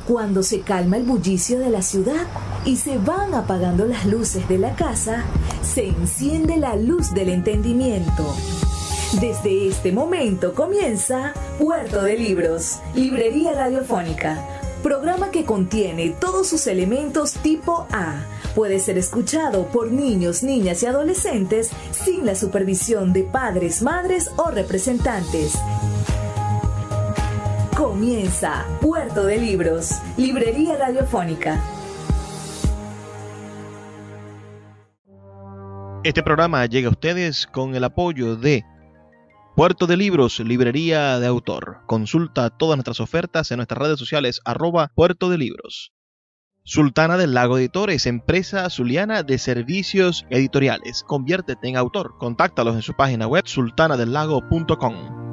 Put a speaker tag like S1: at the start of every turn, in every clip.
S1: Cuando se calma el bullicio de la ciudad y se van apagando las luces de la casa, se enciende la luz del entendimiento. Desde este momento comienza Puerto de Libros, librería radiofónica, programa que contiene todos sus elementos tipo A. Puede ser escuchado por niños, niñas y adolescentes sin la supervisión de padres, madres o representantes. Comienza Puerto de Libros, librería radiofónica.
S2: Este programa llega a ustedes con el apoyo de Puerto de Libros, librería de autor. Consulta todas nuestras ofertas en nuestras redes sociales @Puerto de Libros. Sultana del Lago Editores, empresa zuliana de servicios editoriales. Conviértete en autor. Contáctalos en su página web sultanadelago.com.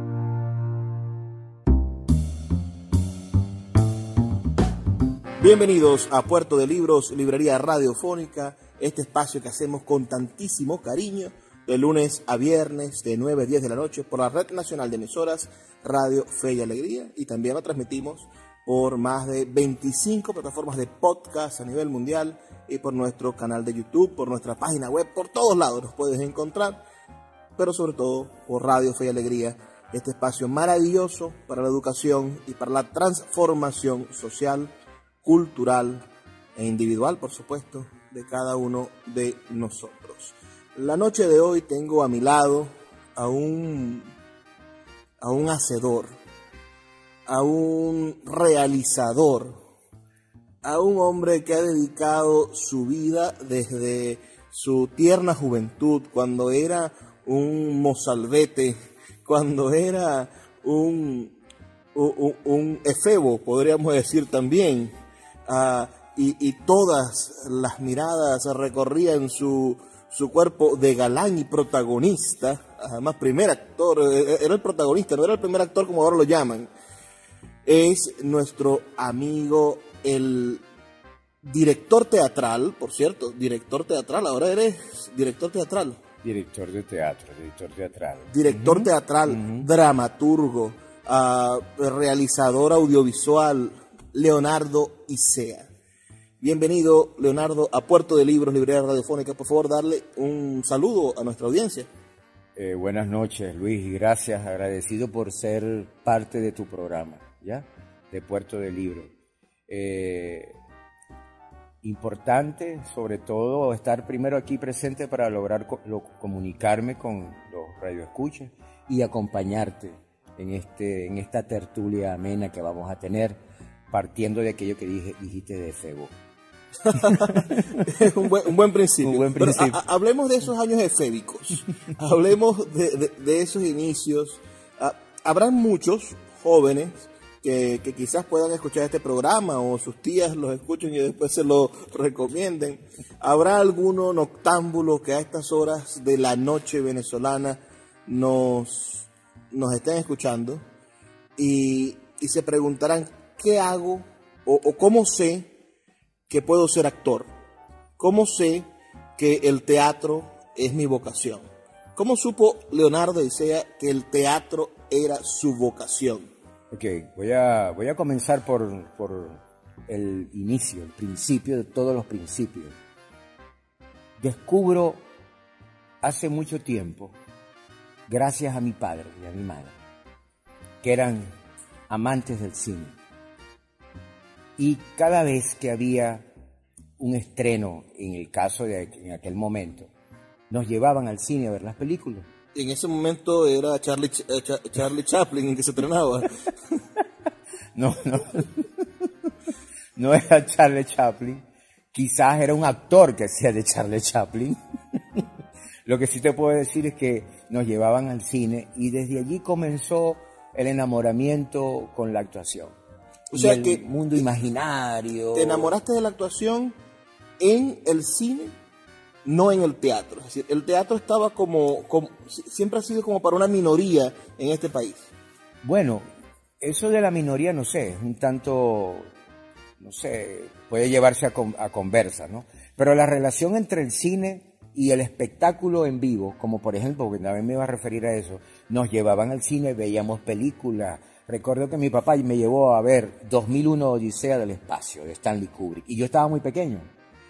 S3: Bienvenidos a Puerto de Libros, librería radiofónica, este espacio que hacemos con tantísimo cariño de lunes a viernes de 9 a 10 de la noche por la Red Nacional de Emisoras Radio Fe y Alegría, y también lo transmitimos por más de 25 plataformas de podcast a nivel mundial y por nuestro canal de YouTube, por nuestra página web, por todos lados nos puedes encontrar, pero sobre todo por Radio Fe y Alegría, este espacio maravilloso para la educación y para la transformación social, cultural e individual, por supuesto, de cada uno de nosotros. La noche de hoy tengo a mi lado a un hacedor, a un realizador, a un hombre que ha dedicado su vida desde su tierna juventud, cuando era un mozalbete, cuando era un efebo, podríamos decir también, y todas las miradas recorrían su cuerpo de galán y protagonista. Además, primer actor, era el protagonista, no era el primer actor como ahora lo llaman. Es nuestro amigo, el director teatral, por cierto, director teatral, ahora eres director teatral.
S4: Director de teatro,
S3: Director teatral, dramaturgo, realizador audiovisual, Leonardo Isea. Bienvenido, Leonardo, a Puerto de Libros, librería radiofónica. Por favor, darle un saludo a nuestra audiencia.
S4: Buenas noches, Luis, y gracias, agradecido por ser parte de tu programa, ¿ya? De Puerto de Libros. Importante, sobre todo, estar primero aquí presente para lograr comunicarme con los radioescuchas y acompañarte en esta tertulia amena que vamos a tener, partiendo de aquello que dijiste de efebo.
S3: un buen principio.
S4: Un buen principio.
S3: Pero, hablemos de esos años efébicos. Hablemos de esos inicios. Habrán muchos jóvenes que quizás puedan escuchar este programa, o sus tías los escuchen y después se lo recomienden. Habrá alguno noctámbulo que a estas horas de la noche venezolana nos estén escuchando y se preguntarán: ¿qué hago o cómo sé que puedo ser actor? ¿Cómo sé que el teatro es mi vocación? ¿Cómo supo Leonardo Isea que el teatro era su vocación?
S4: Ok, voy a comenzar por el inicio, el principio de todos los principios. Descubro hace mucho tiempo, gracias a mi padre y a mi madre, que eran amantes del cine. Y cada vez que había un estreno, en el caso en aquel momento, nos llevaban al cine a ver las películas.
S3: En ese momento era Charlie Chaplin en que se estrenaba.
S4: No era Charlie Chaplin. Quizás era un actor que hacía de Charlie Chaplin. Lo que sí te puedo decir es que nos llevaban al cine y desde allí comenzó el enamoramiento con la actuación.
S3: O sea,
S4: el
S3: que
S4: mundo imaginario.
S3: ¿Te enamoraste de la actuación en el cine, no en el teatro? Es decir, el teatro estaba siempre ha sido como para una minoría en este país.
S4: Bueno, eso de la minoría no sé, es un tanto, no sé, puede llevarse a conversa, ¿no? Pero la relación entre el cine y el espectáculo en vivo, como por ejemplo, porque también me iba a referir a eso, nos llevaban al cine, veíamos películas, recuerdo que mi papá me llevó a ver 2001 Odisea del Espacio, de Stanley Kubrick, y yo estaba muy pequeño.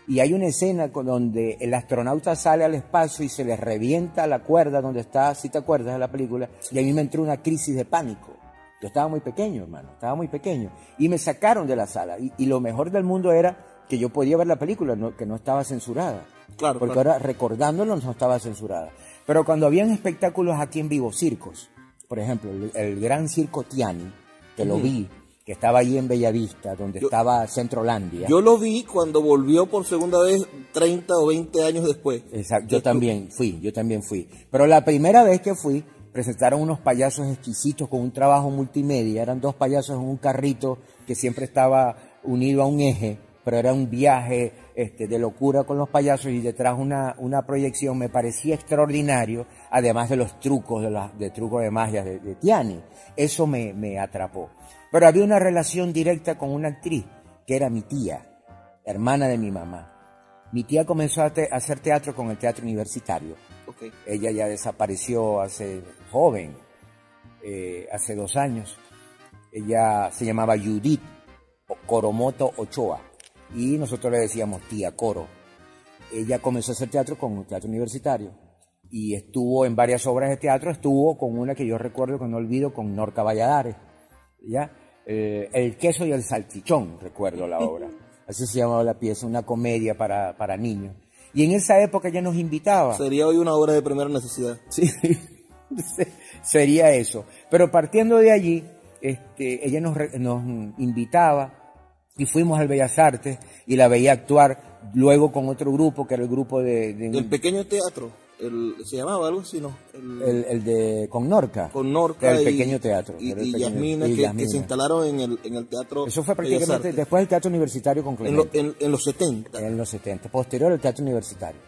S4: Y hay una escena donde el astronauta sale al espacio y se le revienta la cuerda donde está, si te acuerdas de la película, y a mí me entró una crisis de pánico. Yo estaba muy pequeño, hermano, estaba muy pequeño. Y me sacaron de la sala. Y lo mejor del mundo era que yo podía ver la película, que no estaba censurada.
S3: Claro,
S4: porque
S3: claro.
S4: ahora, recordándolo, no estaba censurada. Pero cuando habían espectáculos aquí en vivo, circos, por ejemplo, el gran circo Tiani, que lo vi, que estaba ahí en Bellavista, donde estaba Centrolandia.
S3: Yo lo vi cuando volvió por segunda vez 30 o 20 años después.
S4: Exacto, yo también fui. Pero la primera vez que fui, presentaron unos payasos exquisitos con un trabajo multimedia. Eran 2 payasos en un carrito que siempre estaba unido a un eje, pero era un viaje de locura con los payasos y detrás una proyección. Me parecía extraordinario, además de los trucos, de trucos de magia de Tiani. Eso me atrapó. Pero había una relación directa con una actriz, que era mi tía, hermana de mi mamá. Mi tía comenzó a hacer teatro con el Teatro Universitario.
S3: Okay.
S4: Ella ya desapareció hace 2 años. Ella se llamaba Judith Coromoto Ochoa y nosotros le decíamos tía Coro. Ella comenzó a hacer teatro con el Teatro Universitario y estuvo en varias obras de teatro. Estuvo con una que yo recuerdo, que no olvido, con Norca Valladares, ¿ya? El queso y el salchichón, recuerdo la obra. Así se llamaba la pieza, una comedia para niños. Y en esa época ella nos invitaba.
S3: Sería hoy una obra de primera necesidad.
S4: Sí, sería eso. Pero partiendo de allí, ella nos invitaba y fuimos al Bellas Artes y la veía actuar luego con otro grupo, que era el grupo
S3: El pequeño teatro. Se llamaba algo así, ¿no?
S4: Con Norca.
S3: Con Norca.
S4: El pequeño teatro.
S3: Y Yasmina, que se instalaron en el teatro.
S4: Eso fue prácticamente después del Teatro Universitario con Clemente.
S3: En los 70.
S4: En los 70, posterior al Teatro Universitario.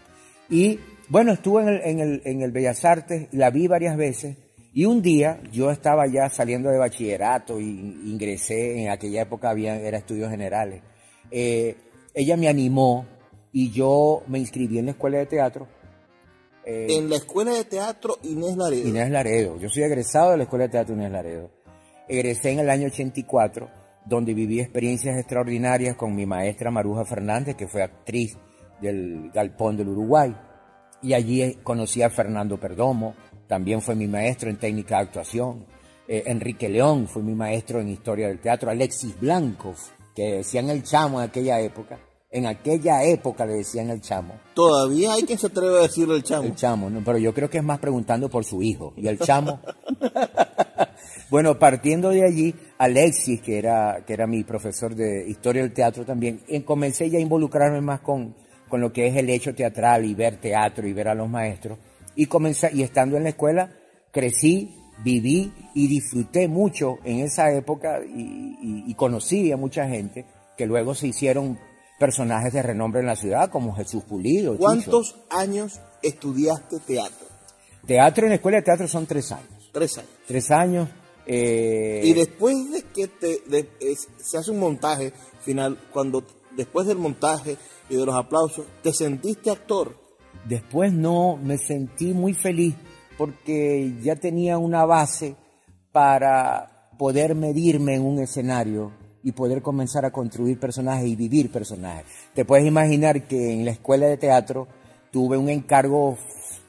S4: Y bueno, estuve en el Bellas Artes, la vi varias veces. Y un día yo estaba ya saliendo de bachillerato y ingresé, en aquella época era estudios generales. Ella me animó y yo me inscribí en la escuela de teatro.
S3: En la escuela de teatro Inés Laredo.
S4: Inés Laredo. Yo soy egresado de la escuela de teatro Inés Laredo. Egresé en el año 84, donde viví experiencias extraordinarias con mi maestra Maruja Fernández, que fue actriz del Galpón del Uruguay. Y allí conocí a Fernando Perdomo, también fue mi maestro en técnica de actuación. Enrique León fue mi maestro en historia del teatro. Alexis Blanco, que decían el Chamo en aquella época. En aquella época le decían el Chamo.
S3: Todavía hay quien se atreve a decirle el Chamo.
S4: El Chamo, no, pero yo creo que es más preguntando por su hijo. ¿Y el Chamo? Bueno, partiendo de allí, Alexis, que era mi profesor de historia del teatro también, comencé ya a involucrarme más con lo que es el hecho teatral y ver teatro y ver a los maestros. Y estando en la escuela, crecí, viví y disfruté mucho en esa época y conocí a mucha gente que luego se hicieron personajes de renombre en la ciudad, como Jesús Pulido.
S3: ¿Cuántos años estudiaste teatro?
S4: Teatro en la escuela de teatro son 3 años.
S3: 3 años.
S4: 3 años.
S3: Y después de que se hace un montaje final, después del montaje y de los aplausos, ¿te sentiste actor?
S4: Después no, me sentí muy feliz porque ya tenía una base para poder medirme en un escenario y poder comenzar a construir personajes y vivir personajes. Te puedes imaginar que en la escuela de teatro tuve un encargo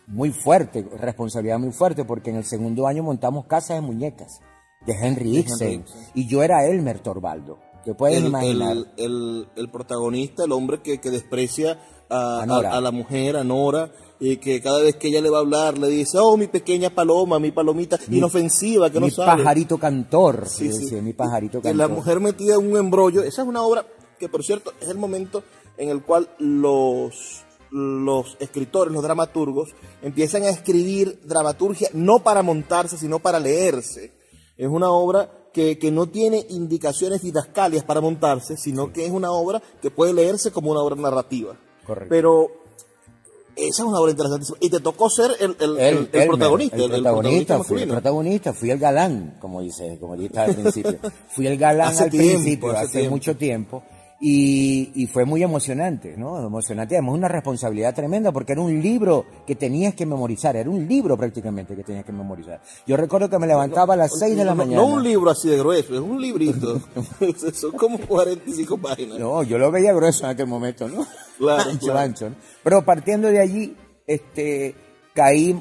S4: muy fuerte, responsabilidad muy fuerte, porque en el segundo año montamos Casas de Muñecas de Henry Ibsen y yo era Elmer Torvaldo. Te puedes imaginar.
S3: El protagonista, el hombre que desprecia a la mujer, a Nora, y que cada vez que ella le va a hablar le dice, oh, mi pequeña paloma, mi palomita inofensiva, que no sabe.
S4: Mi pajarito cantor,
S3: sí.
S4: Mi pajarito cantor.
S3: La mujer metida en un embrollo. Esa es una obra que, por cierto, es el momento en el cual los escritores, los dramaturgos, empiezan a escribir dramaturgia no para montarse, sino para leerse. Es una obra que no tiene indicaciones didascalias para montarse, sino que es una obra que puede leerse como una obra narrativa.
S4: Correcto.
S3: Pero esa es una obra interesantísima. Y te tocó ser el protagonista.
S4: Fui el protagonista, fui el galán, como dijiste al principio. Fui el galán hace mucho tiempo. Y fue muy emocionante, ¿no? Emocionante, además una responsabilidad tremenda porque era un libro que tenías que memorizar, era un libro prácticamente que tenías que memorizar. Yo recuerdo que me levantaba a las 6 de la mañana.
S3: No un libro así de grueso, es un librito. Son como 45 páginas.
S4: No, yo lo veía grueso en aquel momento, ¿no?
S3: Claro,
S4: Ancho,
S3: claro.
S4: ancho, ¿no? Pero partiendo de allí, caí,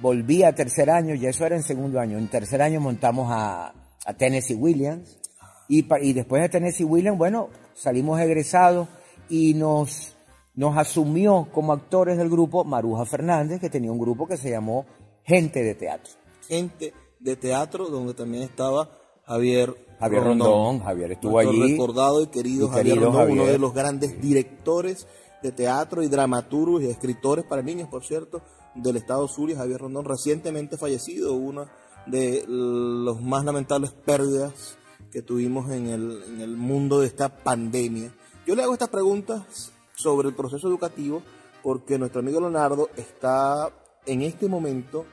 S4: volví a tercer año, ya eso era en segundo año. En tercer año montamos a Tennessee Williams y después de Tennessee Williams, bueno, salimos egresados y nos asumió como actores del grupo Maruja Fernández, que tenía un grupo que se llamó Gente de Teatro.
S3: Gente de Teatro, donde también estaba Javier
S4: Rondón. Javier estuvo
S3: nuestro
S4: allí.
S3: recordado y querido Javier Rondón, uno de los grandes directores de teatro y dramaturgos y escritores para niños, por cierto, del estado Zulia. Javier Rondón, recientemente fallecido, una de las más lamentables pérdidas que tuvimos en el mundo de esta pandemia. Yo le hago estas preguntas sobre el proceso educativo porque nuestro amigo Leonardo está en este momento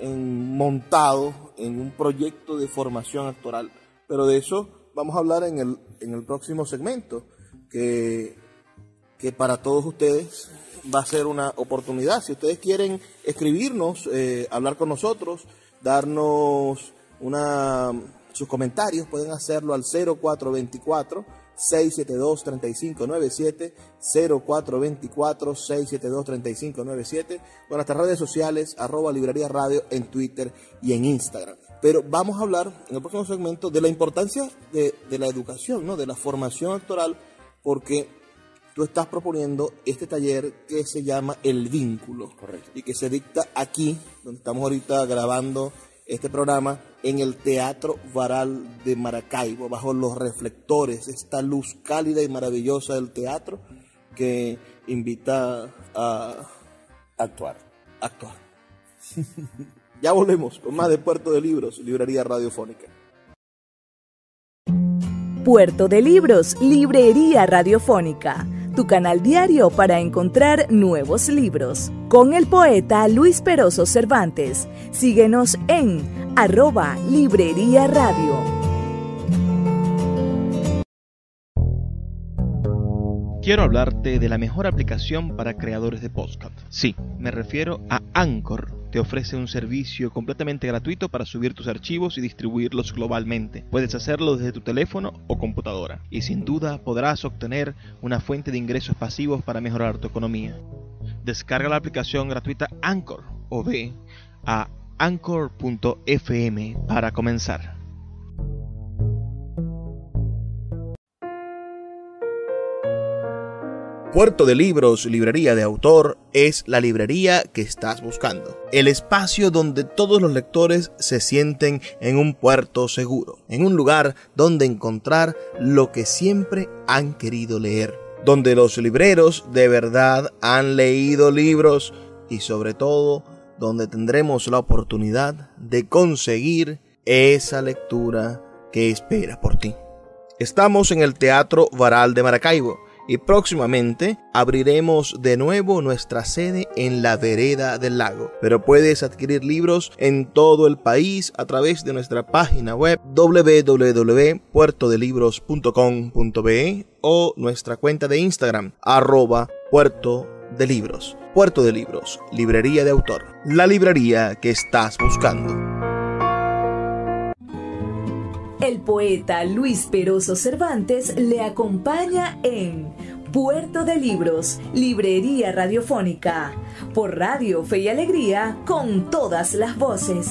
S3: montado en un proyecto de formación actoral, pero de eso vamos a hablar en el próximo segmento, que para todos ustedes va a ser una oportunidad. Si ustedes quieren escribirnos, hablar con nosotros, darnos sus comentarios, pueden hacerlo al 0424-672-3597, 0424-672-3597, con nuestras redes sociales, @Librería Radio en Twitter y en Instagram. Pero vamos a hablar en el próximo segmento de la importancia de la educación, ¿no? De la formación actoral, porque tú estás proponiendo este taller que se llama El Vínculo.
S4: Correcto.
S3: Y que se dicta aquí, donde estamos ahorita grabando este programa, en el Teatro Varal de Maracaibo, bajo los reflectores, esta luz cálida y maravillosa del teatro que invita a
S4: Actuar.
S3: actuar. Ya volvemos con más de Puerto de Libros, Librería Radiofónica.
S1: Puerto de Libros, Librería Radiofónica, tu canal diario para encontrar nuevos libros. Con el poeta Luis Peroso Cervantes. Síguenos en @Librería Radio.
S2: Quiero hablarte de la mejor aplicación para creadores de podcast. Sí, me refiero a Anchor. Te ofrece un servicio completamente gratuito para subir tus archivos y distribuirlos globalmente. Puedes hacerlo desde tu teléfono o computadora. Y sin duda podrás obtener una fuente de ingresos pasivos para mejorar tu economía. Descarga la aplicación gratuita Anchor o ve a anchor.fm para comenzar.
S3: Puerto de Libros, Librería de Autor, es la librería que estás buscando. El espacio donde todos los lectores se sienten en un puerto seguro, en un lugar donde encontrar lo que siempre han querido leer, donde los libreros de verdad han leído libros y sobre todo donde tendremos la oportunidad de conseguir esa lectura que espera por ti. Estamos en el Teatro Varal de Maracaibo y próximamente abriremos de nuevo nuestra sede en la Vereda del Lago. Pero puedes adquirir libros en todo el país a través de nuestra página web www.puertodelibros.com.be o nuestra cuenta de Instagram @Puerto de Libros. Puerto de Libros, Librería de Autor, la librería que estás buscando.
S1: El poeta Luis Peroso Cervantes le acompaña en Puerto de Libros, Librería Radiofónica, por Radio Fe y Alegría, con todas las voces.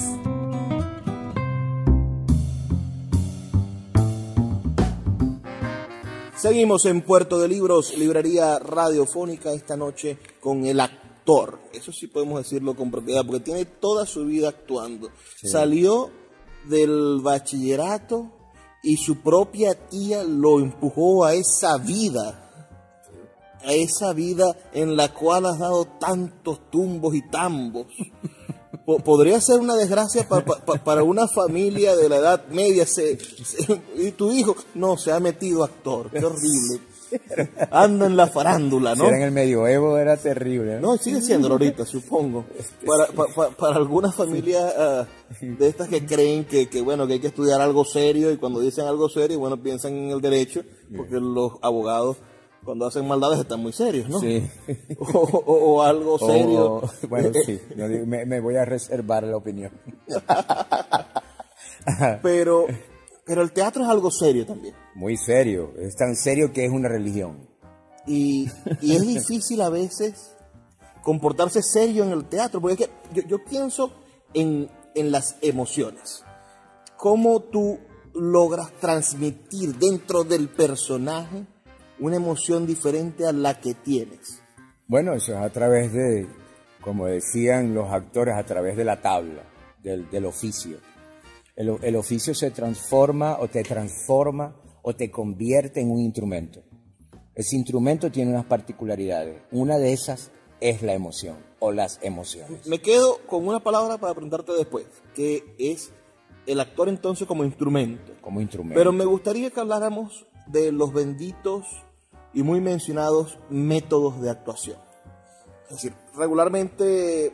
S3: Seguimos en Puerto de Libros, Librería Radiofónica, esta noche con el actor. Eso sí podemos decirlo con propiedad, porque tiene toda su vida actuando. Sí. Salió del bachillerato y su propia tía lo empujó a esa vida en la cual has dado tantos tumbos y tambos. Podría ser una desgracia para una familia de la edad media. Y tu hijo no se ha metido actor, qué horrible. anda en la farándula, ¿no?
S4: Si era en el medioevo era terrible, ¿no?
S3: No, sigue siéndolo ahorita, supongo. Para algunas familias de estas que creen que bueno, que hay que estudiar algo serio, y cuando dicen algo serio, bueno, piensan en el derecho, porque los abogados cuando hacen maldades están muy serios, ¿no?
S4: Sí.
S3: O algo serio.
S4: Bueno, sí, me voy a reservar la opinión.
S3: Pero el teatro es algo serio también.
S4: Muy serio, es tan serio que es una religión.
S3: Y es difícil a veces comportarse serio en el teatro, porque es que yo pienso en las emociones. ¿Cómo tú logras transmitir dentro del personaje una emoción diferente a la que tienes?
S4: Bueno, eso es a través de, como decían los actores, a través de la tabla, del oficio. El oficio se transforma o te convierte en un instrumento. Ese instrumento tiene unas particularidades. Una de esas es la emoción o las emociones.
S3: Me quedo con una palabra para preguntarte después, que es el actor entonces como instrumento.
S4: Como instrumento.
S3: Pero me gustaría que habláramos de los benditos y muy mencionados métodos de actuación. Es decir, regularmente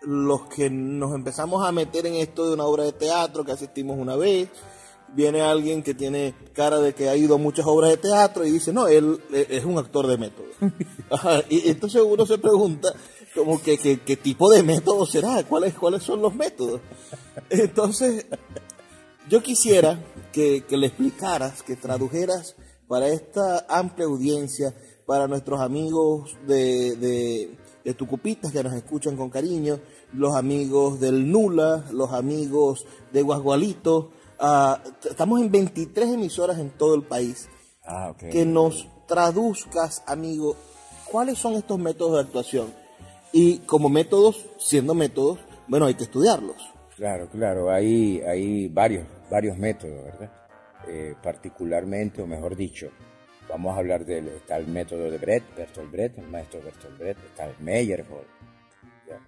S3: los que nos empezamos a meter en esto de una obra de teatro que asistimos una vez, viene alguien que tiene cara de que ha ido a muchas obras de teatro y dice, no, él es un actor de método. Ajá, y entonces uno se pregunta como que qué tipo de método será, cuáles son los métodos. Entonces, yo quisiera que le explicaras, que tradujeras para esta amplia audiencia, para nuestros amigos de Tucupitas que nos escuchan con cariño, los amigos del Nula, los amigos de Guasgualito. Estamos en 23 emisoras en todo el país.
S4: Okay.
S3: Que nos traduzcas, amigo, cuáles son estos métodos de actuación. Y como métodos, siendo métodos, bueno, hay que estudiarlos.
S4: Claro, hay varios métodos, ¿verdad? Particularmente, o mejor dicho, vamos a hablar está el método de Bertolt Brecht, el maestro Bertolt Brecht, está el Meyerhold. ¿Ya?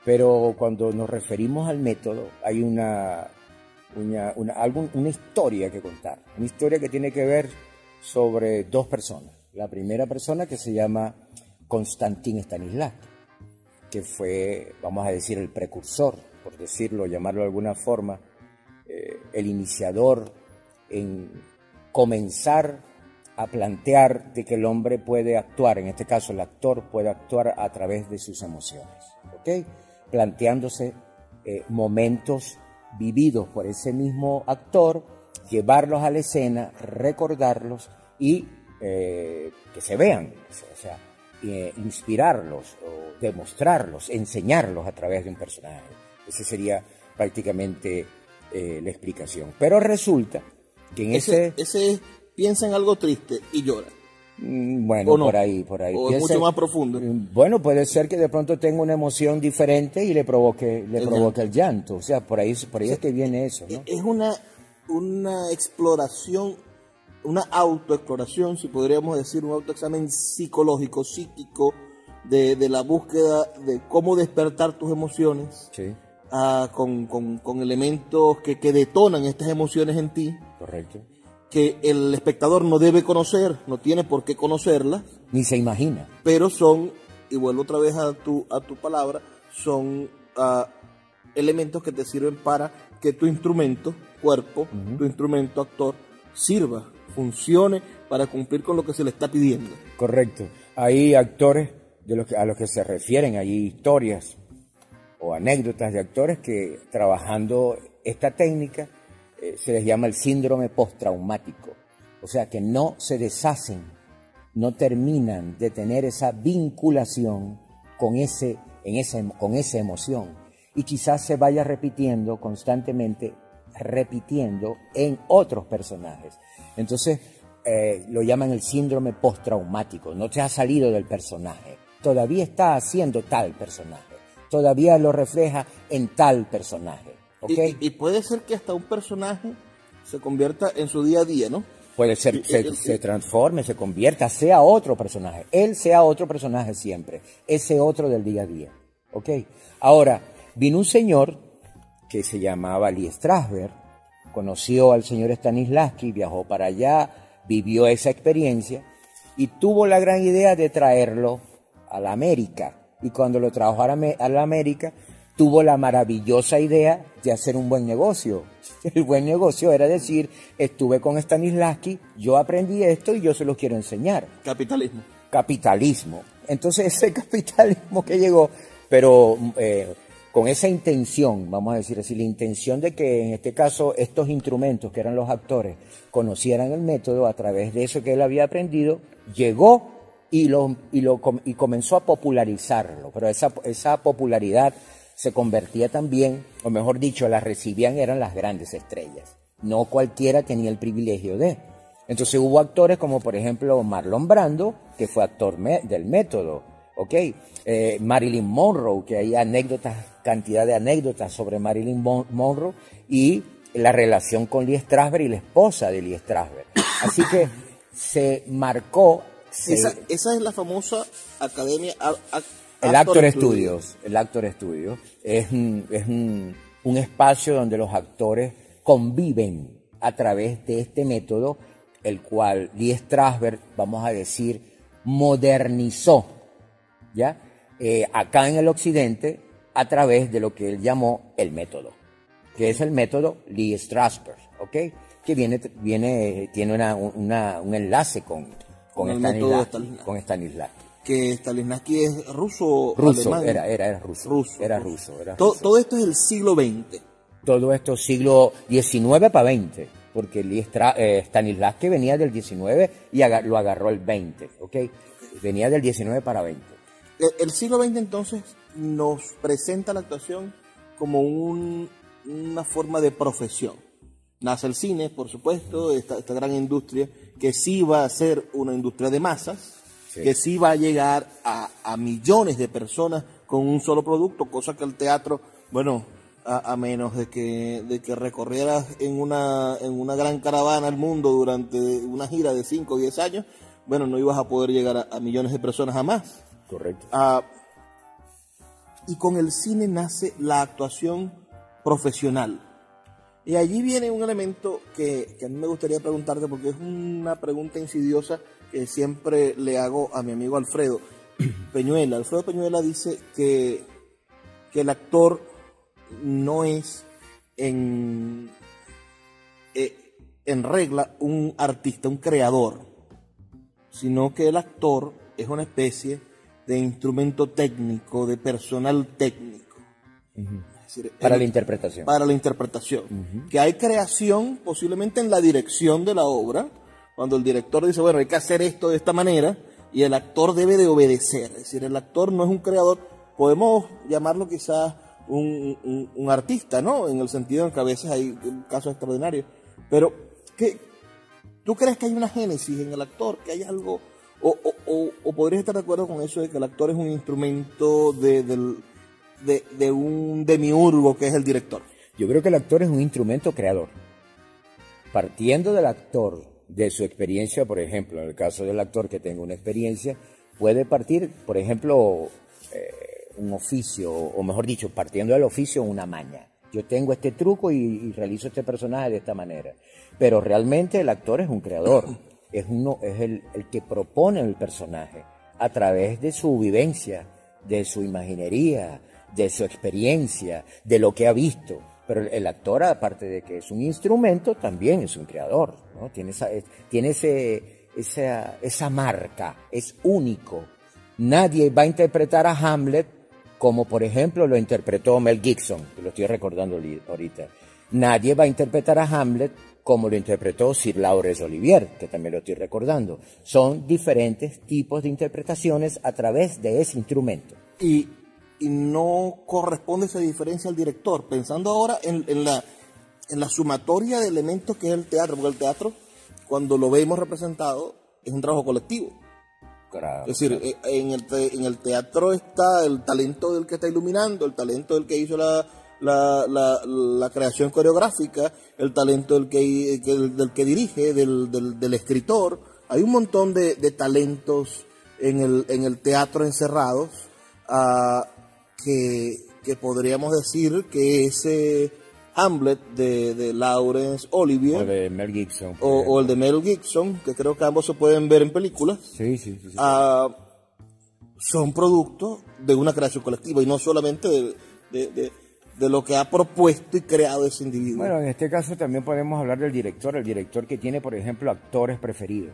S4: Pero cuando nos referimos al método, hay una historia que contar, una historia que tiene que ver sobre dos personas. La primera persona, que se llama Konstantin Stanislavski, que fue, vamos a decir, el precursor, por decirlo, llamarlo de alguna forma, el iniciador en comenzar a plantear de que el hombre puede actuar, en este caso el actor puede actuar a través de sus emociones, ¿ok? Planteándose momentos vividos por ese mismo actor, llevarlos a la escena, recordarlos y que se vean, o sea, inspirarlos, o demostrarlos, enseñarlos a través de un personaje. Esa sería prácticamente la explicación. Pero resulta que en ese
S3: piensa en algo triste y llora.
S4: Bueno, no, por ahí.
S3: O es mucho más profundo.
S4: Bueno, puede ser que de pronto tenga una emoción diferente y le provoque el llanto. O sea, por ahí es que viene eso, ¿no?
S3: Es una exploración, una autoexploración, si podríamos decir, un autoexamen psicológico, psíquico, de la búsqueda de cómo despertar tus emociones.
S4: Sí.
S3: Con elementos que detonan estas emociones en ti.
S4: Correcto.
S3: Que el espectador no debe conocer, no tiene por qué conocerlas.
S4: Ni se imagina.
S3: Pero son, y vuelvo otra vez a tu palabra, son elementos que te sirven para que tu instrumento, cuerpo, tu instrumento actor, sirva, funcione para cumplir con lo que se le está pidiendo.
S4: Correcto. Hay actores a los que se refieren, hay historias o anécdotas de actores que trabajando esta técnica se les llama el síndrome postraumático, o sea que no se deshacen, no terminan de tener esa vinculación con esa emoción y quizás se vaya repitiendo constantemente, en otros personajes. Entonces lo llaman el síndrome postraumático, no te ha salido del personaje, todavía está haciendo tal personaje, todavía lo refleja en tal personaje. ¿Okay?
S3: Y puede ser que hasta un personaje se convierta en su día a día, ¿no?
S4: Puede ser que se transforme, se convierta, sea otro personaje. Él sea otro personaje siempre, ese otro del día a día. ¿Ok? Ahora, vino un señor que se llamaba Lee Strasberg, conoció al señor Stanislavski, viajó para allá, vivió esa experiencia y tuvo la gran idea de traerlo a la América. Y cuando lo trajo a la América, tuvo la maravillosa idea de hacer un buen negocio. El buen negocio era decir, estuve con Stanislavski, yo aprendí esto y yo se lo quiero enseñar.
S3: Capitalismo.
S4: Capitalismo. Entonces ese capitalismo que llegó, pero con esa intención, vamos a decir así, la intención de que en este caso estos instrumentos que eran los actores conocieran el método a través de eso que él había aprendido, llegó y comenzó a popularizarlo, pero esa popularidad se convertía también, o mejor dicho, las recibían eran las grandes estrellas, no cualquiera tenía el privilegio de. Entonces hubo actores como por ejemplo Marlon Brando, que fue actor del método, ¿ok? Marilyn Monroe, que hay cantidad de anécdotas sobre Marilyn Monroe y la relación con Lee Strasberg y la esposa de Lee Strasberg. Así que se marcó...
S3: Esa es la famosa academia...
S4: El Actor Studios es un espacio donde los actores conviven a través de este método, el cual Lee Strasberg, vamos a decir, modernizó, ¿ya? Acá en el occidente a través de lo que él llamó el método, que es el método Lee Strasberg, ¿ok? Que tiene un enlace con Stanislavski.
S3: Que Stanislavski es ruso,
S4: alemán.
S3: Era
S4: ruso.
S3: Todo esto es el siglo XX.
S4: Todo esto siglo XIX para XX, porque Stanislavski venía del XIX y lo agarró el XX, ¿ok? Venía del XIX para XX.
S3: El siglo XX entonces nos presenta la actuación como una forma de profesión. Nace el cine, por supuesto, esta gran industria que sí va a ser una industria de masas, sí, que sí va a llegar a millones de personas con un solo producto, cosa que el teatro, bueno, a menos de que recorrieras en una gran caravana al mundo durante una gira de 5 o 10 años, bueno, no ibas a poder llegar a millones de personas jamás.
S4: Correcto.
S3: Y con el cine nace la actuación profesional. Y allí viene un elemento que a mí me gustaría preguntarte, porque es una pregunta insidiosa que siempre le hago a mi amigo Alfredo Peñuela. Alfredo Peñuela dice que el actor no es en regla un artista, un creador, sino que el actor es una especie de instrumento técnico, de personal técnico.
S4: Uh-huh. Es decir, para la interpretación.
S3: Para la interpretación. Uh-huh. Que hay creación posiblemente en la dirección de la obra, cuando el director dice, bueno, hay que hacer esto de esta manera, y el actor debe de obedecer. Es decir, el actor no es un creador, podemos llamarlo quizás un artista, ¿no? En el sentido en que a veces hay casos extraordinarios. Pero, ¿tú crees que hay una génesis en el actor? ¿Que hay algo? ¿O podrías estar de acuerdo con eso de que el actor es un instrumento de un demiurgo que es el director?
S4: Yo creo que el actor es un instrumento creador. Partiendo del actor, de su experiencia, por ejemplo, en el caso del actor que tenga una experiencia, puede partir, por ejemplo, un oficio, o mejor dicho, partiendo del oficio, una maña. Yo tengo este truco y realizo este personaje de esta manera. Pero realmente el actor es un creador. Es el que propone el personaje a través de su vivencia, de su imaginería, de su experiencia, de lo que ha visto. Pero el actor, aparte de que es un instrumento, también es un creador, ¿no? Tiene esa marca, es único. Nadie va a interpretar a Hamlet como, por ejemplo, lo interpretó Mel Gibson, que lo estoy recordando ahorita. Nadie va a interpretar a Hamlet como lo interpretó Sir Laurence Olivier, que también lo estoy recordando. Son diferentes tipos de interpretaciones a través de ese instrumento.
S3: Y no corresponde esa diferencia al director, pensando ahora en la sumatoria de elementos que es el teatro, porque el teatro, cuando lo vemos representado, es un trabajo colectivo.
S4: Claro,
S3: es decir, claro. En el teatro está el talento del que está iluminando, el talento del que hizo la creación coreográfica, el talento del que dirige, del escritor. Hay un montón de talentos en el teatro encerrados, que podríamos decir que ese Hamlet de Laurence Olivier.
S4: O de Mel Gibson.
S3: O el de Mel Gibson, que creo que ambos se pueden ver en películas.
S4: Sí.
S3: Son productos de una creación colectiva y no solamente de lo que ha propuesto y creado ese individuo.
S4: Bueno, en este caso también podemos hablar del director, el director que tiene, por ejemplo, actores preferidos.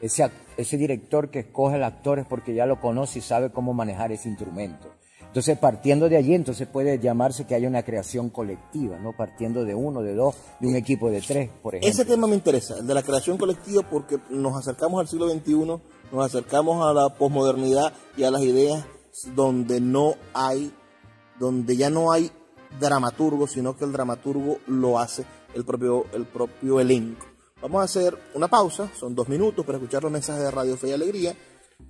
S4: Ese director que escoge el actor es porque ya lo conoce y sabe cómo manejar ese instrumento. Entonces, partiendo de allí, entonces puede llamarse que haya una creación colectiva, ¿no? Partiendo de uno, de dos, de un equipo de tres, por ejemplo.
S3: Ese tema me interesa, el de la creación colectiva, porque nos acercamos al siglo XXI, nos acercamos a la posmodernidad y a las ideas donde ya no hay dramaturgo, sino que el dramaturgo lo hace el propio elenco. Vamos a hacer una pausa, son 2 minutos para escuchar los mensajes de Radio Fe y Alegría.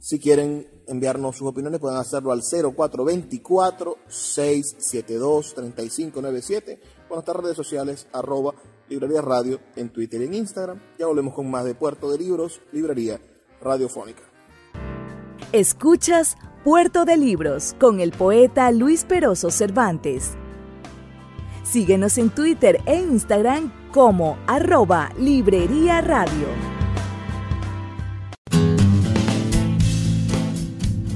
S3: Si quieren enviarnos sus opiniones, pueden hacerlo al 0424-672-3597 con nuestras redes sociales, @Librería Radio en Twitter y en Instagram. Ya volvemos con más de Puerto de Libros, Librería Radiofónica.
S1: Escuchas Puerto de Libros con el poeta Luis Peroso Cervantes. Síguenos en Twitter e Instagram como @Librería Radio.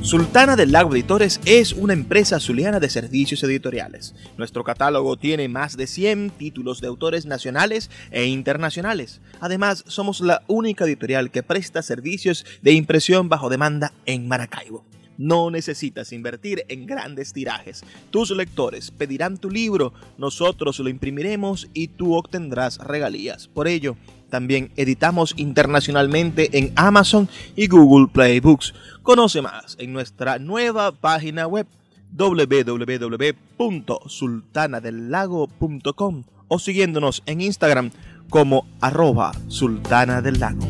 S2: Sultana del Lago Editores es una empresa zuliana de servicios editoriales. Nuestro catálogo tiene más de 100 títulos de autores nacionales e internacionales. Además, somos la única editorial que presta servicios de impresión bajo demanda en Maracaibo. No necesitas invertir en grandes tirajes. Tus lectores pedirán tu libro, nosotros lo imprimiremos y tú obtendrás regalías. Por ello, también editamos internacionalmente en Amazon y Google Play Books. Conoce más en nuestra nueva página web www.sultanadelago.com o siguiéndonos en Instagram como @sultanadelago.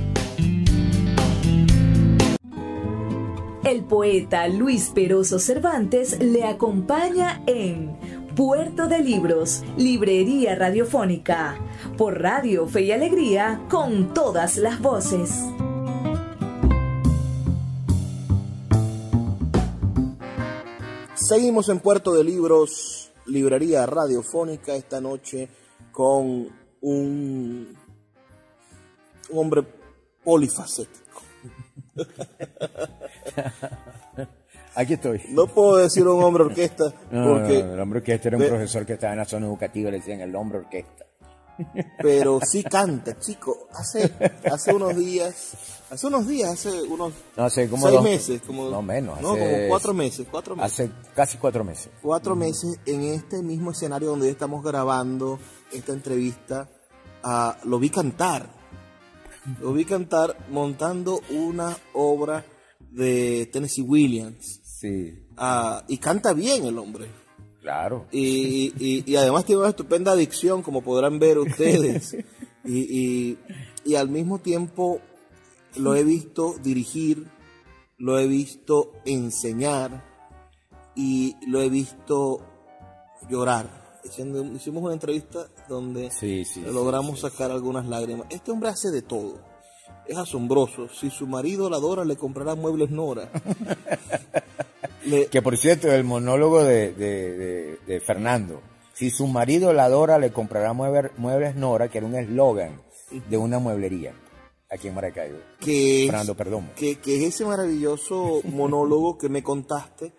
S1: El poeta Luis Peroso Cervantes le acompaña en Puerto de Libros, Librería Radiofónica, por Radio Fe y Alegría, con todas las voces.
S3: Seguimos en Puerto de Libros, Librería Radiofónica, esta noche con un hombre polifacético.
S4: Aquí estoy.
S3: No puedo decir un hombre orquesta porque...
S4: No, el hombre orquesta era un profesor que estaba en la zona educativa, le decían el hombre orquesta.
S3: Pero sí canta, chico. Hace unos 6 meses, como 4 meses.
S4: Hace casi 4 meses.
S3: 4 meses en este mismo escenario donde estamos grabando esta entrevista, lo vi cantar montando una obra de Tennessee Williams.
S4: Sí.
S3: Y canta bien el hombre.
S4: Claro.
S3: Y además tiene una estupenda dicción, como podrán ver ustedes. y al mismo tiempo lo he visto dirigir, lo he visto enseñar y lo he visto llorar. Hicimos una entrevista donde logramos sacar algunas lágrimas. Este hombre hace de todo. Es asombroso. Si su marido la adora, le comprará muebles Nora.
S4: Que por cierto, el monólogo de Fernando. Si su marido la adora, le comprará muebles Nora, que era un eslogan de una mueblería aquí en Maracaibo. Fernando Perdomo.
S3: Que ese maravilloso monólogo que me contaste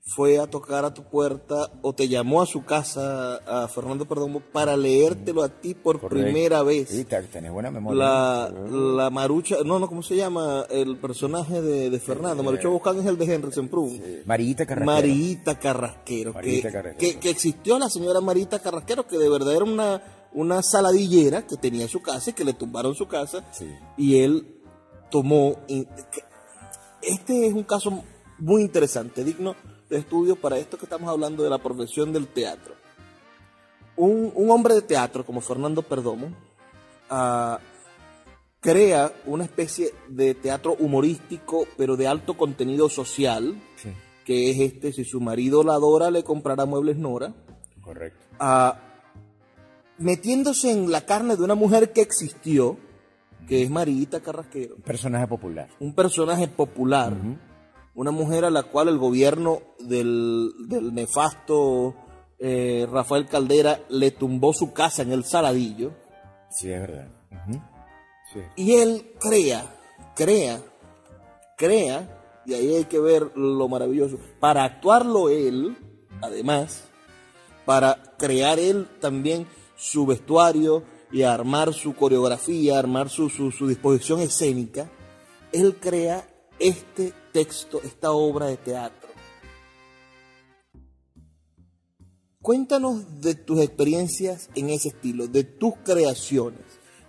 S3: fue a tocar a tu puerta o te llamó a su casa, a Fernando Perdomo, para leértelo a ti por primera vez.
S4: Sí, tenés buena memoria.
S3: La Marucha, ¿cómo se llama el personaje de Fernando? Marucha Buscán es el de Henry Semprún.
S4: Sí. Marita
S3: Carrasquero. Que existió la señora Marita Carrasquero, que de verdad era una saladillera que tenía su casa y que le tumbaron su casa. Sí. Y él tomó... Este es un caso muy interesante, digno de estudio para esto que estamos hablando de la profesión del teatro. Un hombre de teatro como Fernando Perdomo crea una especie de teatro humorístico, pero de alto contenido social, que es si su marido la adora, le comprará muebles Nora.
S4: Correcto.
S3: Metiéndose en la carne de una mujer que existió, que es Marita Carrasquero.
S4: Un personaje popular.
S3: Una mujer a la cual el gobierno del nefasto Rafael Caldera le tumbó su casa en el Saladillo.
S4: Sí, es verdad. Sí.
S3: Y él crea, y ahí hay que ver lo maravilloso, para actuarlo él, además, para crear él también su vestuario y armar su coreografía, armar su disposición escénica, él crea este texto, esta obra de teatro. Cuéntanos de tus experiencias en ese estilo, de tus creaciones,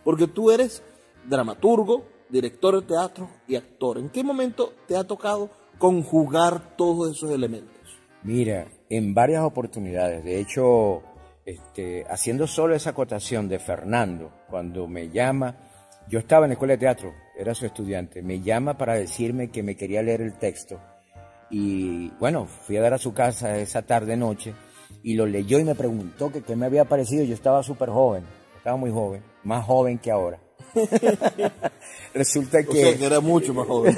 S3: porque tú eres dramaturgo, director de teatro y actor. ¿En qué momento te ha tocado conjugar todos esos elementos?
S4: Mira, en varias oportunidades. De hecho, haciendo solo esa acotación de Fernando, cuando me llama, yo estaba en la escuela de teatro, era su estudiante, me llama para decirme que me quería leer el texto. Y bueno, fui a dar a su casa esa tarde-noche y lo leyó y me preguntó que qué me había parecido. Yo estaba súper joven, estaba muy joven, más joven que ahora. Resulta que...
S3: O sea, que era mucho más joven.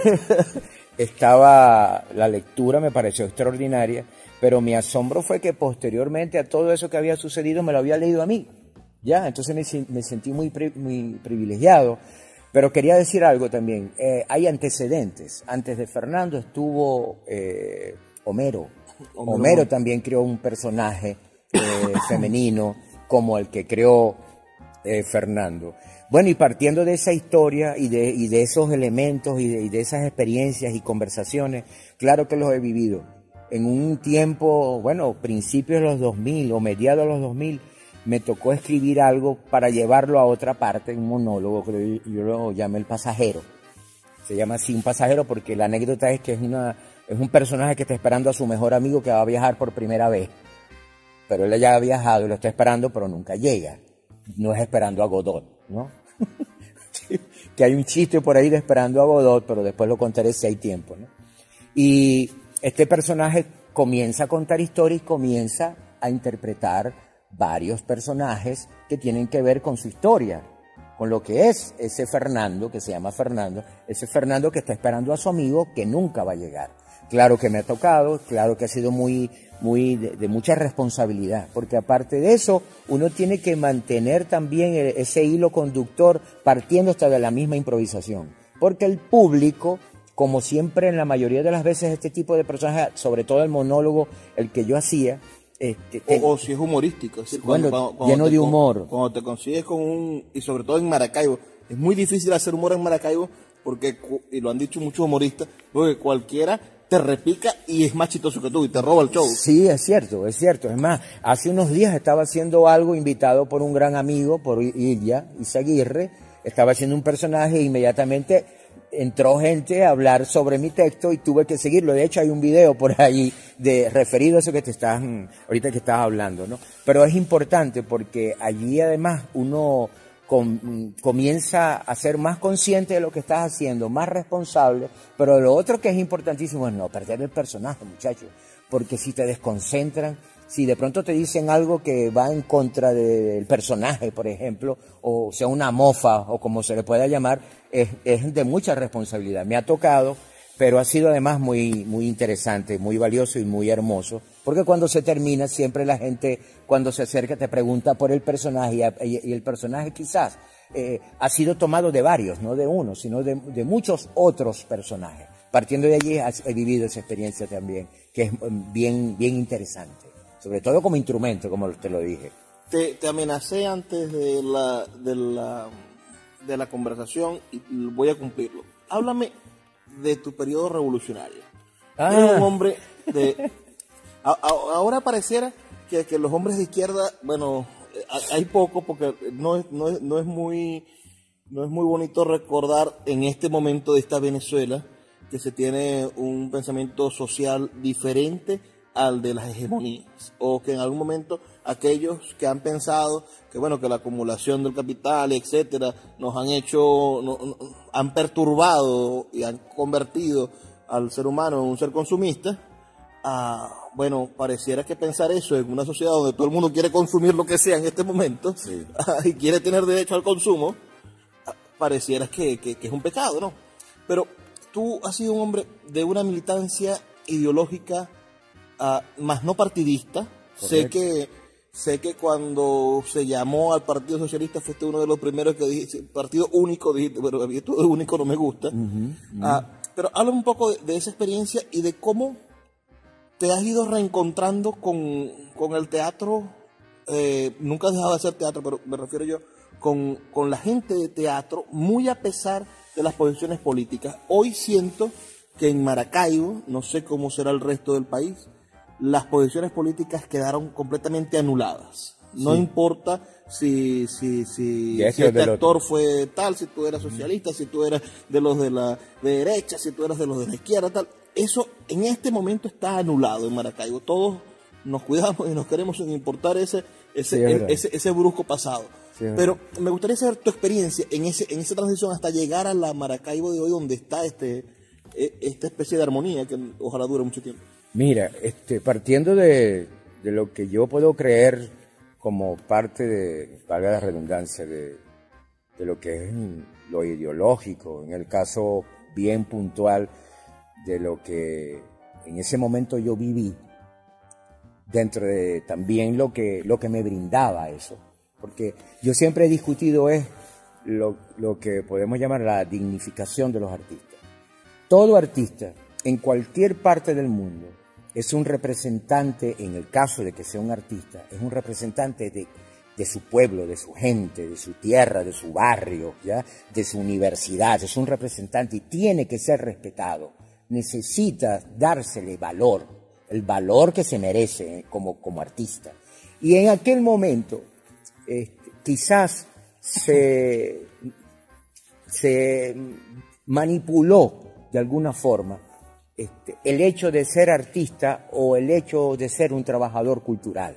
S4: La lectura me pareció extraordinaria, pero mi asombro fue que posteriormente a todo eso que había sucedido me lo había leído a mí. Ya, entonces me sentí muy privilegiado. Pero quería decir algo también. Hay antecedentes. Antes de Fernando estuvo Homero. Homero también creó un personaje femenino como el que creó Fernando. Bueno, y partiendo de esa historia y de esos elementos y de esas experiencias y conversaciones, claro que los he vivido. En un tiempo, bueno, principios de los 2000 o mediados de los 2000, me tocó escribir algo para llevarlo a otra parte, un monólogo que yo lo llamé El Pasajero. Se llama así Un Pasajero porque la anécdota es que es un personaje que está esperando a su mejor amigo que va a viajar por primera vez. Pero él ya ha viajado y lo está esperando, pero nunca llega. No es esperando a Godot, ¿no? Que hay un chiste por ahí de Esperando a Godot, pero después lo contaré si hay tiempo, ¿no? Y este personaje comienza a contar historias y comienza a interpretar varios personajes que tienen que ver con su historia, con lo que es ese Fernando, que se llama Fernando, ese Fernando que está esperando a su amigo que nunca va a llegar. Claro que me ha tocado, claro que ha sido de mucha responsabilidad, porque aparte de eso, uno tiene que mantener también ese hilo conductor partiendo hasta de la misma improvisación, porque el público, como siempre en la mayoría de las veces este tipo de personajes, sobre todo el monólogo, el que yo hacía,
S3: o si es humorístico, es decir,
S4: bueno, lleno de humor.
S3: Cuando te consigues y sobre todo en Maracaibo, es muy difícil hacer humor en Maracaibo porque, y lo han dicho muchos humoristas, porque cualquiera te repica y es más chistoso que tú y te roba el show.
S4: Sí, es cierto, es cierto. Es más, hace unos días estaba haciendo algo invitado por un gran amigo, por Izaguirre, estaba haciendo un personaje e inmediatamente entró gente a hablar sobre mi texto y tuve que seguirlo. De hecho, hay un video por ahí referido a eso que ahorita que estás hablando, ¿no? Pero es importante porque allí además uno comienza a ser más consciente de lo que estás haciendo, más responsable, pero lo otro que es importantísimo es no perder el personaje, muchachos, porque si te desconcentran, si de pronto te dicen algo que va en contra del personaje, por ejemplo, o sea una mofa o como se le pueda llamar, es de mucha responsabilidad. Me ha tocado, pero ha sido además muy interesante, muy valioso y muy hermoso, porque cuando se termina siempre la gente cuando se acerca te pregunta por el personaje y el personaje quizás ha sido tomado de varios, no de uno, sino de muchos otros personajes. Partiendo de allí he vivido esa experiencia también, que es bien interesante. Sobre todo como instrumento, como te lo dije.
S3: Te amenacé antes de la conversación y voy a cumplirlo. Háblame de tu periodo revolucionario. Eres un hombre de... Ahora pareciera que los hombres de izquierda, bueno, hay poco porque no es muy bonito recordar en este momento de esta Venezuela que se tiene un pensamiento social diferente al de las hegemonías, o que en algún momento aquellos que han pensado que bueno, que la acumulación del capital, etcétera, nos han han perturbado y han convertido al ser humano en un ser consumista. Bueno, pareciera que pensar eso en una sociedad donde todo el mundo quiere consumir lo que sea en este momento, sí, y quiere tener derecho al consumo, pareciera que es un pecado, ¿no? Pero tú has sido un hombre de una militancia ideológica más no partidista, Sé que cuando se llamó al Partido Socialista fuiste uno de los primeros que dijiste, partido único, dijiste, pero a mí todo único no me gusta. Pero habla un poco de esa experiencia y de cómo te has ido reencontrando con el teatro. Nunca has dejado de hacer teatro, pero me refiero yo con la gente de teatro, muy a pesar de las posiciones políticas. Hoy siento que en Maracaibo, no sé cómo será el resto del país, las posiciones políticas quedaron completamente anuladas. No importa si este actor fue tal, si tú eras socialista, si tú eras de los de la derecha, si tú eras de los de la izquierda, tal. Eso en este momento está anulado en Maracaibo. Todos nos cuidamos y nos queremos sin importar ese brusco pasado. Sí, pero me gustaría saber tu experiencia en esa transición hasta llegar a la Maracaibo de hoy, donde está esta especie de armonía que ojalá dure mucho tiempo.
S4: Mira, partiendo de lo que yo puedo creer como parte de, valga la redundancia, de lo que es lo ideológico, en el caso bien puntual de lo que en ese momento yo viví, dentro de también lo que me brindaba eso. Porque yo siempre he discutido lo que podemos llamar la dignificación de los artistas. Todo artista, en cualquier parte del mundo, es un representante, en el caso de que sea un artista, es un representante de su pueblo, de su gente, de su tierra, de su barrio, ¿ya? De su universidad. Es un representante y tiene que ser respetado. Necesita dársele valor, el valor que se merece como artista. Y en aquel momento, quizás se manipuló de alguna forma el hecho de ser artista o el hecho de ser un trabajador cultural.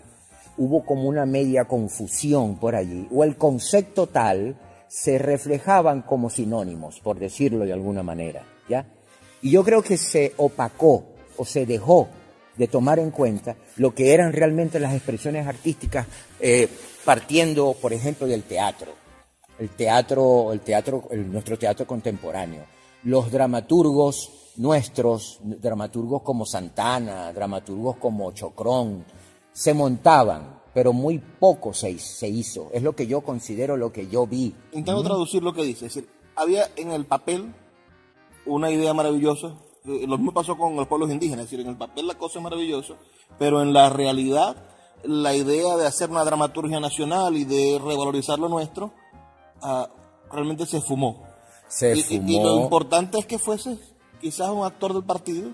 S4: Hubo como una media confusión por allí, o el concepto tal se reflejaban como sinónimos, por decirlo de alguna manera, ¿ya? Y yo creo que se opacó o se dejó de tomar en cuenta lo que eran realmente las expresiones artísticas, partiendo, por ejemplo, del teatro. Nuestro teatro contemporáneo. Los dramaturgos nuestros, dramaturgos como Santana, dramaturgos como Chocrón, se montaban, pero muy poco se hizo. Es lo que yo considero, lo que yo vi.
S3: Intento traducir lo que dice. Es decir, había en el papel una idea maravillosa. Lo mismo pasó con los pueblos indígenas. Es decir, en el papel la cosa es maravillosa, pero en la realidad la idea de hacer una dramaturgia nacional y de revalorizar lo nuestro realmente se fumó. Y lo importante es que fuese quizás un actor del partido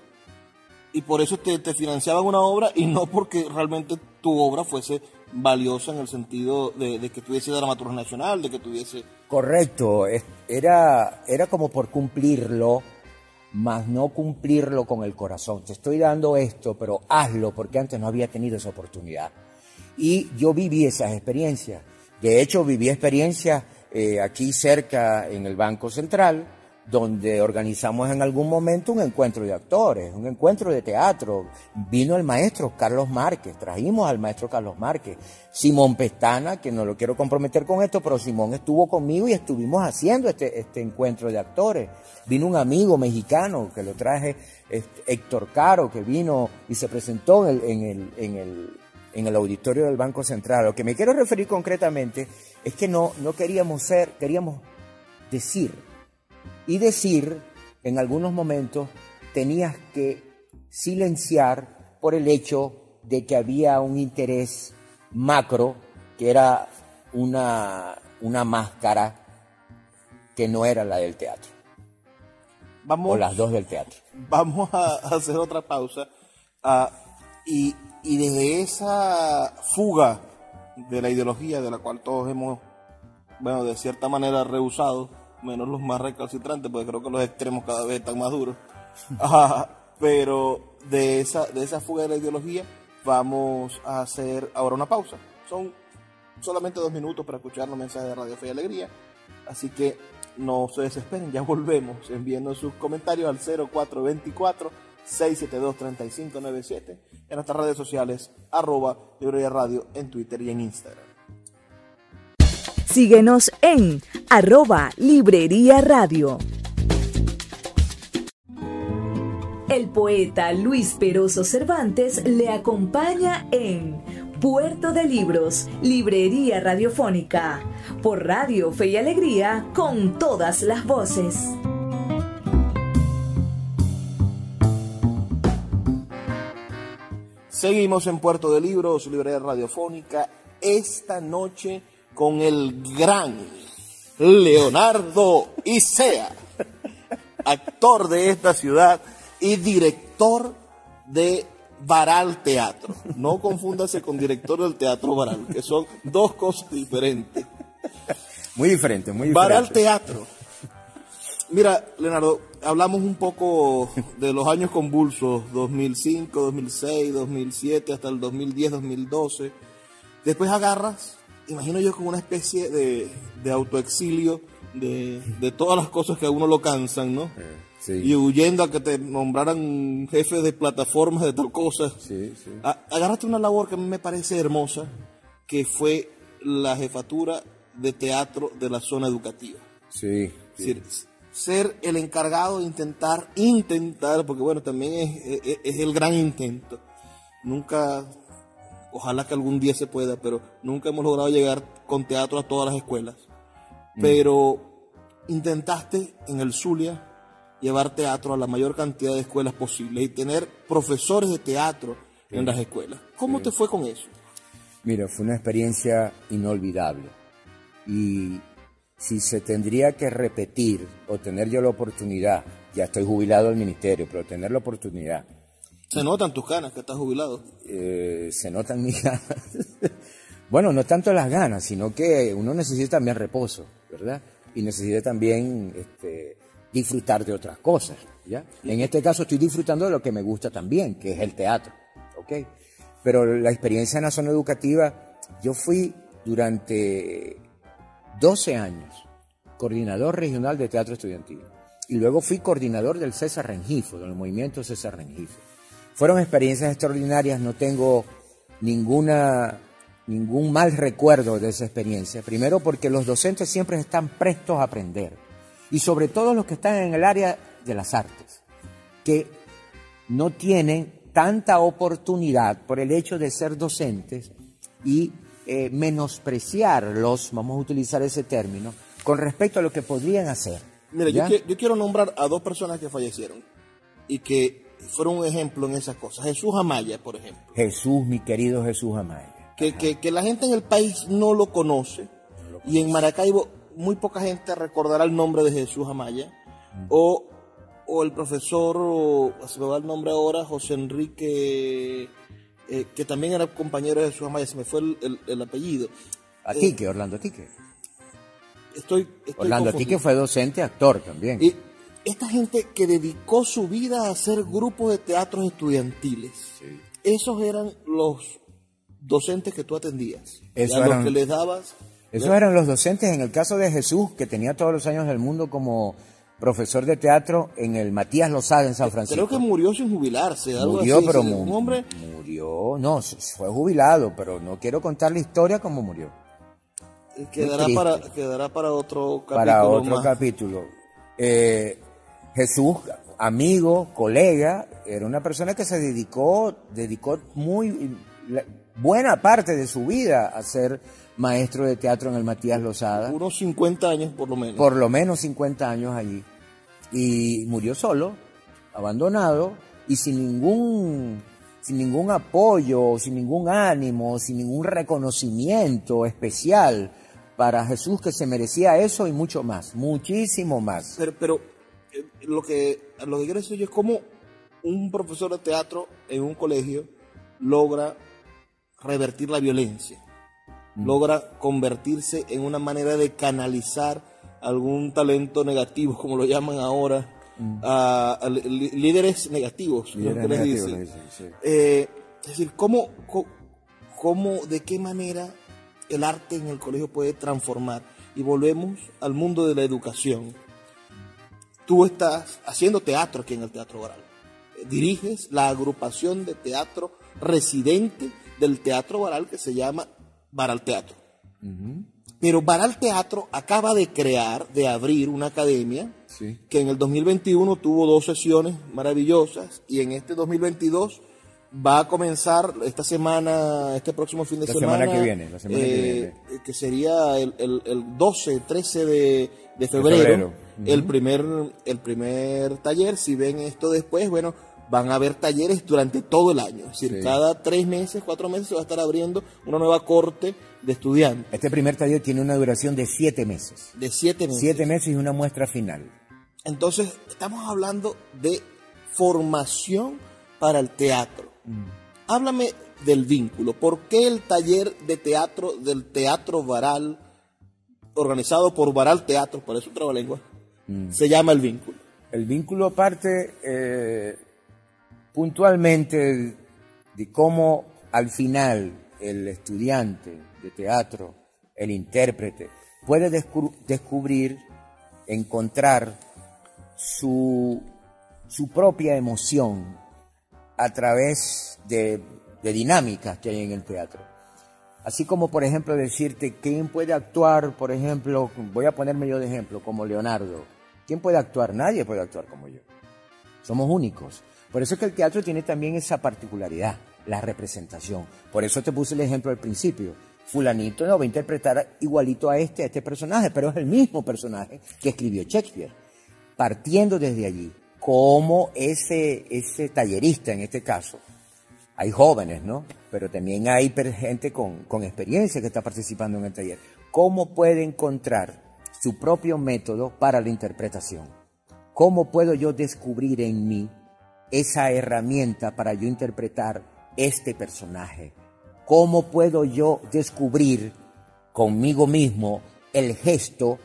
S3: y por eso te financiaban una obra y no porque realmente tu obra fuese valiosa en el sentido de que tuviese dramaturgia nacional, de que tuviese...
S4: Correcto, era como por cumplirlo, más no cumplirlo con el corazón. Te estoy dando esto, pero hazlo, porque antes no había tenido esa oportunidad. Y yo viví esas experiencias. De hecho, viví experiencias aquí cerca en el Banco Central, donde organizamos en algún momento un encuentro de actores, un encuentro de teatro. Vino el maestro Carlos Márquez, trajimos al maestro Carlos Márquez. Simón Pestana, que no lo quiero comprometer con esto, pero Simón estuvo conmigo y estuvimos haciendo este encuentro de actores. Vino un amigo mexicano que lo traje, Héctor Caro, que vino y se presentó en el auditorio del Banco Central. Lo que me quiero referir concretamente es que no queríamos decir. Y decir, en algunos momentos, tenías que silenciar por el hecho de que había un interés macro, que era una máscara que no era la del teatro. O las dos del teatro.
S3: Vamos a hacer otra pausa. Y desde esa fuga de la ideología de la cual todos hemos, de cierta manera rehusado, menos los más recalcitrantes, porque creo que los extremos cada vez están más duros. Pero de esa fuga de la ideología vamos a hacer ahora una pausa. Son solamente 2 minutos para escuchar los mensajes de Radio Fe y Alegría, así que no se desesperen, ya volvemos enviando sus comentarios al 0424-672-3597 en nuestras redes sociales, @Librería Radio en Twitter y en Instagram.
S1: Síguenos en @Librería Radio. El poeta Luis Peroso Cervantes le acompaña en Puerto de Libros, librería radiofónica, por Radio Fe y Alegría, con todas las voces.
S3: Seguimos en Puerto de Libros, librería radiofónica, esta noche con el gran Leonardo Isea, actor de esta ciudad y director de Baral Teatro. No confúndase con director del Teatro Baral, que son dos cosas diferentes.
S4: Muy diferente, muy diferente.
S3: Baral Teatro. Mira, Leonardo, hablamos un poco de los años convulsos, 2005, 2006, 2007, hasta el 2010, 2012. Después agarras, imagino yo, como una especie de autoexilio de todas las cosas que a uno lo cansan, ¿no?
S4: Sí.
S3: Y huyendo a que te nombraran jefe de plataformas de tal cosa.
S4: Sí, sí.
S3: Agarraste una labor que a mí me parece hermosa, que fue la jefatura de teatro de la zona educativa.
S4: Sí.
S3: Es decir, ser el encargado de intentar, porque bueno, también es el gran intento. Nunca, ojalá que algún día se pueda, pero nunca hemos logrado llegar con teatro a todas las escuelas. Pero intentaste en el Zulia llevar teatro a la mayor cantidad de escuelas posible y tener profesores de teatro en las escuelas. ¿Cómo te fue con eso?
S4: Mira, fue una experiencia inolvidable. Y si se tendría que repetir o tener yo la oportunidad, ya estoy jubilado del ministerio, pero tener la oportunidad.
S3: Se notan tus ganas que estás jubilado.
S4: Se notan mis ganas. Bueno, no tanto las ganas, sino que uno necesita también reposo, ¿verdad? Y necesita también disfrutar de otras cosas, ¿ya? En este caso estoy disfrutando de lo que me gusta también, que es el teatro, ¿ok? Pero la experiencia en la zona educativa, yo fui durante 12 años coordinador regional de teatro estudiantil y luego fui coordinador del César Rengifo, del movimiento César Rengifo. Fueron experiencias extraordinarias, no tengo ningún mal recuerdo de esa experiencia. Primero porque los docentes siempre están prestos a aprender y sobre todo los que están en el área de las artes, que no tienen tanta oportunidad por el hecho de ser docentes y menospreciarlos, vamos a utilizar ese término, con respecto a lo que podrían hacer.
S3: Mira, yo quiero nombrar a dos personas que fallecieron y que fueron un ejemplo en esas cosas. Jesús Amaya, por ejemplo.
S4: Jesús, mi querido Jesús Amaya.
S3: Que la gente en el país no lo conoce, y en Maracaibo muy poca gente recordará el nombre de Jesús Amaya, o el profesor, se me va el nombre ahora, José Enrique, que también era compañero de Jesús Amaya, se me fue el apellido.
S4: Atique, Orlando Atique.
S3: Estoy
S4: Orlando Atique fue docente, actor también.
S3: Y esta gente que dedicó su vida a hacer grupos de teatros estudiantiles, sí. Esos eran los docentes que tú atendías. Los que les dabas.
S4: Esos eran los docentes, en el caso de Jesús, que tenía todos los años del mundo como profesor de teatro en el Matías Lozada en San Francisco.
S3: Creo que murió sin jubilarse.
S4: Murió,
S3: así,
S4: pero
S3: un hombre...
S4: murió, no, fue jubilado, pero no quiero contar la historia como murió.
S3: Quedará para otro capítulo.
S4: Para otro capítulo. Jesús, amigo, colega, era una persona que se dedicó muy buena parte de su vida a ser maestro de teatro en el Matías Lozada.
S3: Unos 50 años por lo menos.
S4: Por lo menos 50 años allí. Y murió solo, abandonado y sin ningún apoyo, sin ningún ánimo, sin ningún reconocimiento especial para Jesús, que se merecía eso y mucho más, muchísimo más.
S3: Pero lo que quiero decir yo es cómo un profesor de teatro en un colegio logra revertir la violencia, logra convertirse en una manera de canalizar algún talento negativo, como lo llaman ahora, a líderes negativos,
S4: líderes negativos les dicen, sí.
S3: Es decir, ¿cómo, de qué manera el arte en el colegio puede transformar? Y volvemos al mundo de la educación. Tú estás haciendo teatro aquí en el Teatro Baral. Diriges la agrupación de teatro residente del Teatro Baral, que se llama Baral Teatro. Pero Baral Teatro acaba de abrir una academia, sí, que en el 2021 tuvo 2 sesiones maravillosas y en este 2022 va a comenzar esta semana, este próximo fin de semana.
S4: La semana que viene.
S3: Que sería el 12, 13 de febrero. El primer taller. Si ven esto después, bueno, van a haber talleres durante todo el año. Es decir, cada 3 meses, 4 meses se va a estar abriendo una nueva corte de estudiantes.
S4: Este primer taller tiene una duración de 7 meses.
S3: De 7 meses.
S4: 7 meses y una muestra final.
S3: Entonces, estamos hablando de formación para el teatro. Háblame del vínculo. ¿Por qué el taller de teatro del Teatro Varal, organizado por Varal Teatro, por eso trabalengua, se llama El Vínculo?
S4: El vínculo parte puntualmente de cómo al final el estudiante de teatro, el intérprete, puede descubrir, encontrar su propia emoción a través de dinámicas que hay en el teatro. Así como, por ejemplo, decirte quién puede actuar, por ejemplo, voy a ponerme yo de ejemplo, como Leonardo. ¿Quién puede actuar? Nadie puede actuar como yo. Somos únicos. Por eso es que el teatro tiene también esa particularidad, la representación. Por eso te puse el ejemplo al principio. Fulanito no va a interpretar igualito a este personaje, pero es el mismo personaje que escribió Shakespeare. Partiendo desde allí, como ese tallerista en este caso, hay jóvenes, ¿no? Pero también hay gente con experiencia que está participando en el taller. ¿Cómo puede encontrar su propio método para la interpretación? ¿Cómo puedo yo descubrir en mí esa herramienta para yo interpretar este personaje? ¿Cómo puedo yo descubrir conmigo mismo el gesto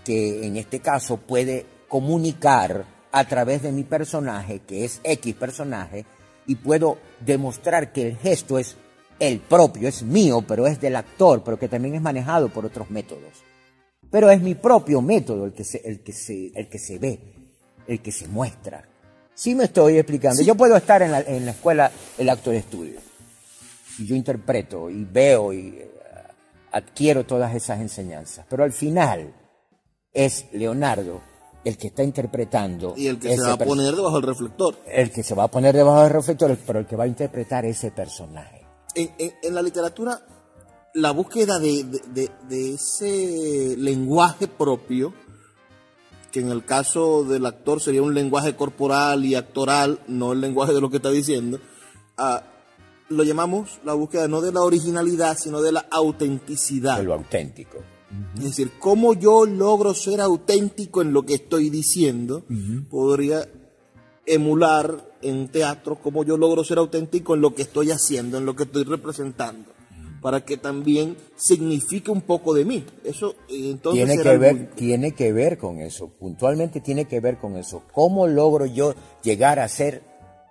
S4: que en este caso puede comunicar a través de mi personaje, que es X personaje, y puedo demostrar que el gesto es el propio, es mío, pero es del actor, pero que también es manejado por otros métodos? Pero es mi propio método el que se ve, el que se muestra. Sí me estoy explicando. Sí. Yo puedo estar en la escuela, el actor estudio, y yo interpreto y veo y adquiero todas esas enseñanzas, pero al final es Leonardo el que está interpretando.
S3: Y el que se va a poner debajo del reflector.
S4: El que se va a poner debajo del reflector, pero el que va a interpretar ese personaje.
S3: En la literatura, la búsqueda de ese lenguaje propio, que en el caso del actor sería un lenguaje corporal y actoral, no el lenguaje de lo que está diciendo, lo llamamos la búsqueda no de la originalidad, sino de la autenticidad.
S4: De lo auténtico.
S3: Es decir, cómo yo logro ser auténtico en lo que estoy diciendo, podría emular en teatro cómo yo logro ser auténtico en lo que estoy haciendo, en lo que estoy representando, para que también signifique un poco de mí. Eso entonces
S4: tiene que ver con eso, puntualmente tiene que ver con eso. ¿Cómo logro yo llegar a ser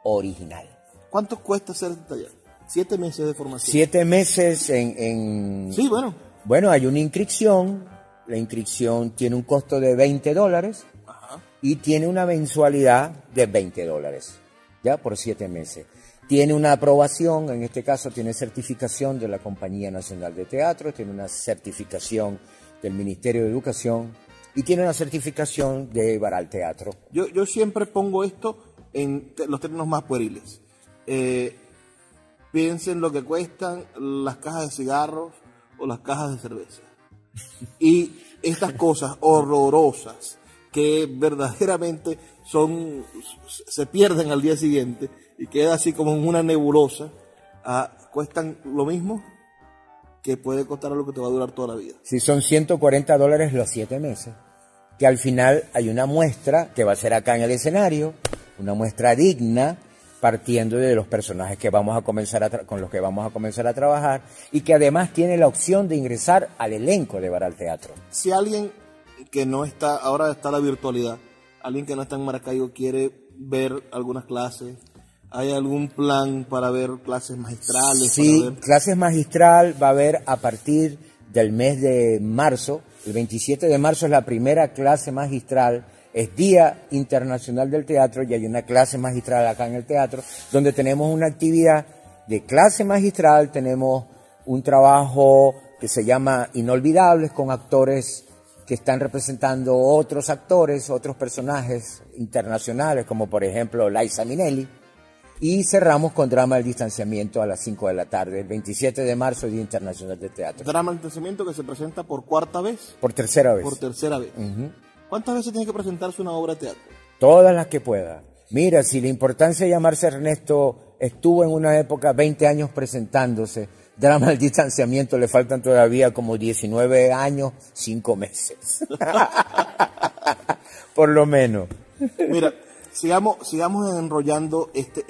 S4: original?
S3: ¿Cuánto cuesta hacer este taller? 7 meses de formación.
S4: 7 meses
S3: Sí, bueno.
S4: Bueno, hay una inscripción. La inscripción tiene un costo de $20 y tiene una mensualidad de $20, ya por 7 meses. Tiene una aprobación, en este caso tiene certificación de la Compañía Nacional de Teatro, tiene una certificación del Ministerio de Educación y tiene una certificación de Varal Teatro.
S3: Yo siempre pongo esto en los términos más pueriles. Piensen lo que cuestan las cajas de cigarros o las cajas de cerveza. Y estas cosas horrorosas que verdaderamente se pierden al día siguiente y queda así como en una nebulosa, cuestan lo mismo que puede costar algo que te va a durar toda la vida.
S4: Sí, son $140 los 7 meses, que al final hay una muestra que va a ser acá en el escenario, una muestra digna, partiendo de los personajes que vamos a comenzar con los que vamos a comenzar a trabajar, y que además tiene la opción de ingresar al elenco de Varal Teatro.
S3: Si alguien que no está, ahora está la virtualidad, alguien que no está en Maracaibo quiere ver algunas clases, ¿hay algún plan para ver clases magistrales?
S4: Sí, clases magistral va a haber a partir del mes de marzo. El 27 de marzo es la primera clase magistral. Es Día Internacional del Teatro y hay una clase magistral acá en el teatro donde tenemos una actividad de clase magistral, tenemos un trabajo que se llama Inolvidables con actores que están representando otros actores, otros personajes internacionales como por ejemplo Liza Minnelli. Y cerramos con Drama del Distanciamiento a las 5 de la tarde, el 27 de marzo, Día Internacional de Teatro.
S3: Drama del Distanciamiento que se presenta por cuarta vez.
S4: Por tercera vez.
S3: Por tercera vez. ¿Cuántas veces tiene que presentarse una obra de teatro?
S4: Todas las que pueda. Mira, si la importancia de llamarse Ernesto estuvo en una época 20 años presentándose, Drama del Distanciamiento le faltan todavía como 19 años, 5 meses. Por lo menos.
S3: Mira, sigamos enrollando este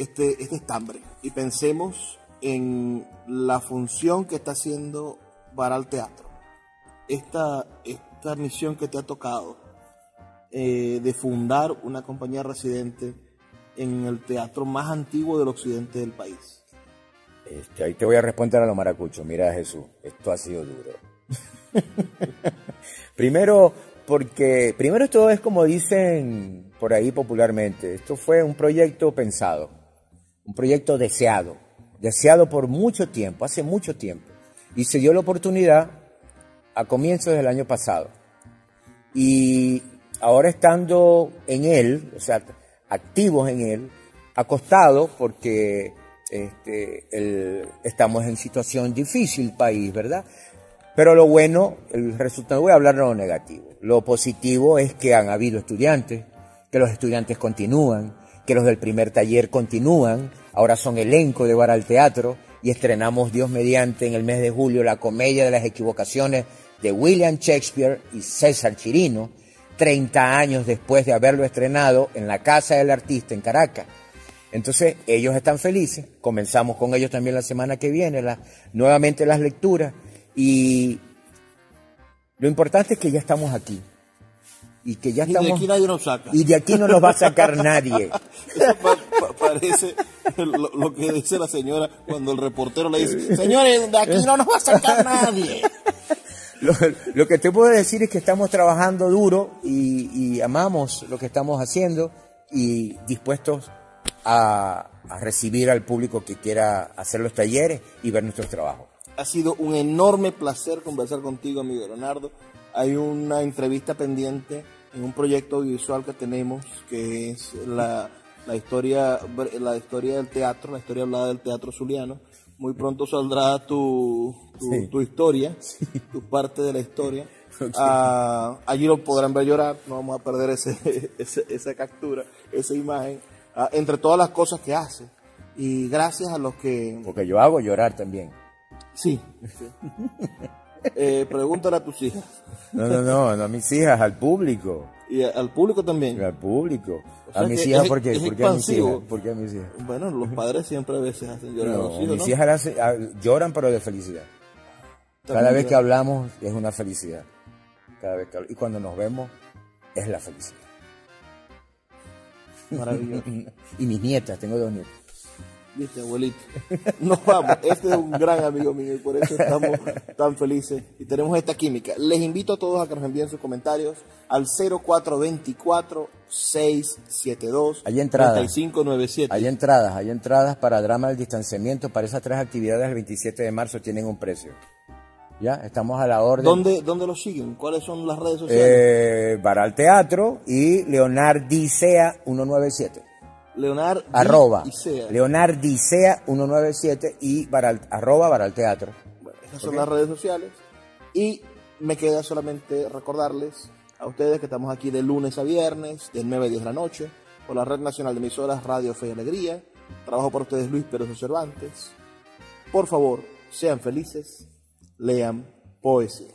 S3: estambre y pensemos en la función que está haciendo Varal Teatro. Esta misión que te ha tocado de fundar una compañía residente en el teatro más antiguo del occidente del país.
S4: Ahí te voy a responder a lo maracucho. Mira, Jesús, esto ha sido duro. Primero todo es como dicen por ahí popularmente. Esto fue un proyecto pensado, un proyecto deseado por mucho tiempo, hace mucho tiempo. Y se dio la oportunidad a comienzos del año pasado. Y ahora estando en él, o sea, activos en él, acostados porque estamos en situación difícil país, ¿verdad? Pero lo bueno, el resultado, voy a hablar de lo negativo. Lo positivo es que han habido estudiantes, que los estudiantes continúan, que los del primer taller continúan, ahora son elenco de Varal Teatro y estrenamos Dios mediante en el mes de julio la comedia de las equivocaciones de William Shakespeare y César Chirino, 30 años después de haberlo estrenado en la Casa del Artista en Caracas. Entonces ellos están felices, comenzamos con ellos también la semana que viene, nuevamente las lecturas, y lo importante es que ya estamos aquí. Y que ya estamos.
S3: Y de aquí nadie nos saca.
S4: Y de aquí no nos va a sacar nadie.
S3: Eso parece lo que dice la señora cuando el reportero le dice: señores, de aquí no nos va a sacar nadie.
S4: Lo que te puedo decir es que estamos trabajando duro y amamos lo que estamos haciendo y dispuestos a recibir al público que quiera hacer los talleres y ver nuestros trabajos.
S3: Ha sido un enorme placer conversar contigo, amigo Leonardo. Hay una entrevista pendiente en un proyecto audiovisual que tenemos, que es la historia del teatro, la historia hablada del teatro zuliano. Muy pronto saldrá tu historia, tu parte de la historia. Okay. Allí lo podrán ver llorar, no vamos a perder esa captura, esa imagen, entre todas las cosas que hace. Y gracias a los que...
S4: Porque yo hago llorar también.
S3: Sí. Pregúntale a tus hijas.
S4: No a mis hijas, al público.
S3: Y al público también.
S4: Al público.
S3: O sea,
S4: a mis hijas, ¿por qué?
S3: Es
S4: ¿Por qué a mis hijas?
S3: ¿Por qué
S4: a mis hijas?
S3: Bueno, los padres siempre a veces hacen llorar a los hijos,
S4: mis
S3: ¿no?
S4: hijas lloran, pero de felicidad. Cada vez que hablamos es una felicidad. Y cuando nos vemos es la felicidad.
S3: Maravilloso.
S4: Y mis nietas, tengo 2 nietas.
S3: Viste, abuelito. Nos vamos. Este es un gran amigo mío y por eso estamos tan felices y tenemos esta química. Les invito a todos a que nos envíen sus comentarios al 0424-672-3597.
S4: Hay entradas para Drama del Distanciamiento. Para esas 3 actividades el 27 de marzo tienen un precio. Ya, estamos a la orden.
S3: ¿Dónde los siguen? ¿Cuáles son las redes sociales?
S4: Varal Teatro y Leonardicea 197. Leonardicea 197 y Varal Teatro.
S3: Bueno, esas son las redes sociales. Y me queda solamente recordarles a ustedes que estamos aquí de lunes a viernes, de 9 a 10 de la noche, por la Red Nacional de Emisoras Radio Fe y Alegría. Trabajo para ustedes Luis Pérez Cervantes. Por favor, sean felices, lean poesía.